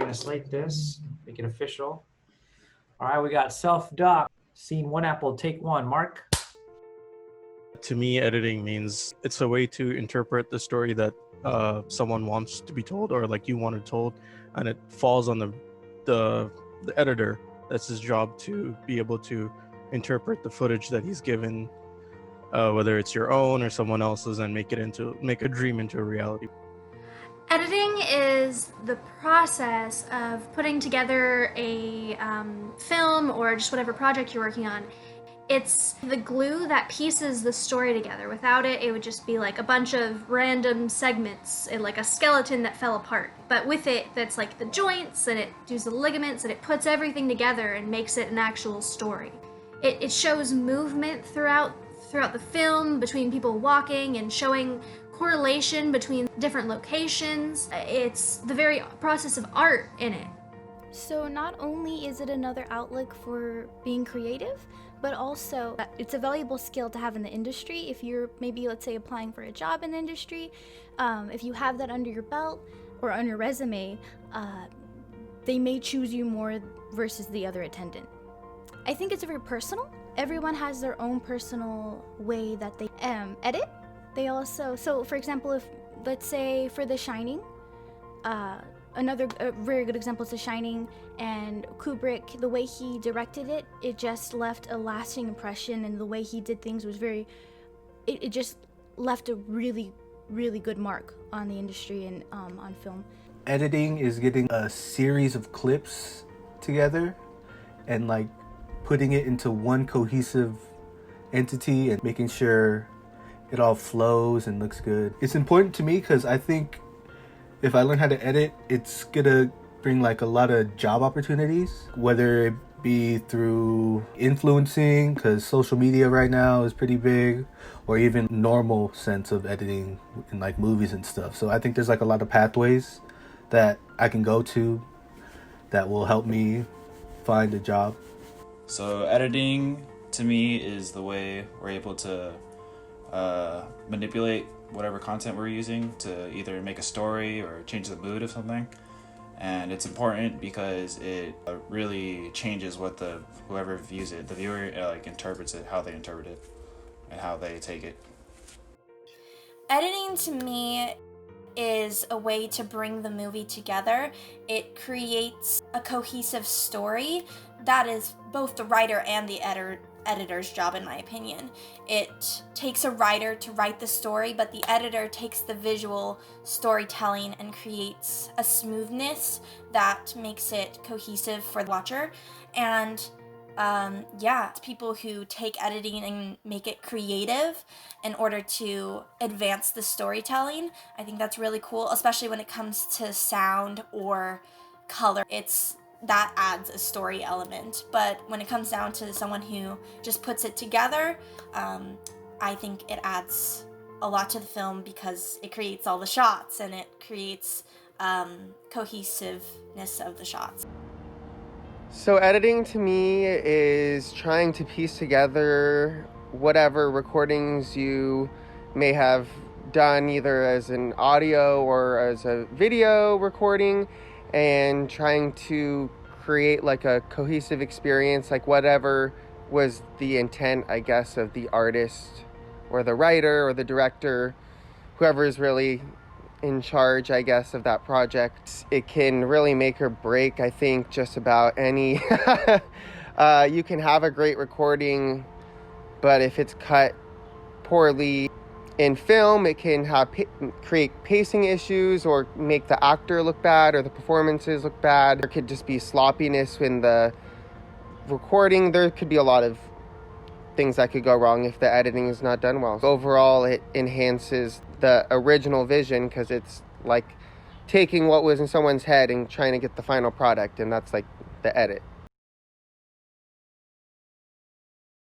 going to slate this, make it official. All right, we got self-doc. Scene 1 Apple, take 1. Mark? To me, editing means it's a way to interpret the story that someone wants to be told, or like you want it told, and it falls on the editor. That's his job, to be able to interpret the footage that he's given, whether it's your own or someone else's, and make a dream into a reality. Editing is the process of putting together a film or just whatever project you're working on. It's the glue that pieces the story together. Without it, it would just be like a bunch of random segments, and like a skeleton that fell apart. But with it, that's like the joints, and it does the ligaments, and it puts everything together and makes it an actual story. It shows movement throughout the film, between people walking and showing correlation between different locations. It's the very process of art in it. So not only is it another outlet for being creative, but also it's a valuable skill to have in the industry. If you're maybe, let's say, applying for a job in the industry, if you have that under your belt or on your resume, they may choose you more versus the other attendant. I think it's very personal. Everyone has their own personal way that they edit. They also, so for example, if, let's say for The Shining, another very good example is The Shining, and Kubrick, the way he directed it, it just left a lasting impression, and the way he did things was it just left a really, really good mark on the industry and on film. Editing is getting a series of clips together and like putting it into one cohesive entity and making sure it all flows and looks good. It's important to me because I think if I learn how to edit, it's gonna bring like a lot of job opportunities, whether it be through influencing, because social media right now is pretty big, or even normal sense of editing in like movies and stuff. So I think there's like a lot of pathways that I can go to that will help me find a job. So editing to me is the way we're able to manipulate whatever content we're using to either make a story or change the mood of something. And it's important because it really changes what whoever views it, the viewer interprets it, how they interpret it and how they take it. Editing to me is a way to bring the movie together. It creates a cohesive story that is both the writer and the editor's job, in my opinion. It takes a writer to write the story, but the editor takes the visual storytelling and creates a smoothness that makes it cohesive for the watcher. And it's people who take editing and make it creative in order to advance the storytelling. I think that's really cool, especially when it comes to sound or color. That adds a story element. But when it comes down to someone who just puts it together, I think it adds a lot to the film because it creates all the shots and it creates cohesiveness of the shots. So editing to me is trying to piece together whatever recordings you may have done either as an audio or as a video recording, and trying to create like a cohesive experience, like whatever was the intent, I guess, of the artist or the writer or the director, whoever is really in charge, I guess, of that project. It can really make or break, I think, just about any. You can have a great recording, but if it's cut poorly in film, it can create pacing issues or make the actor look bad or the performances look bad. There could just be sloppiness in the recording. There could be a lot of things that could go wrong if the editing is not done well. Overall, it enhances the original vision because it's like taking what was in someone's head and trying to get the final product, and that's like the edit.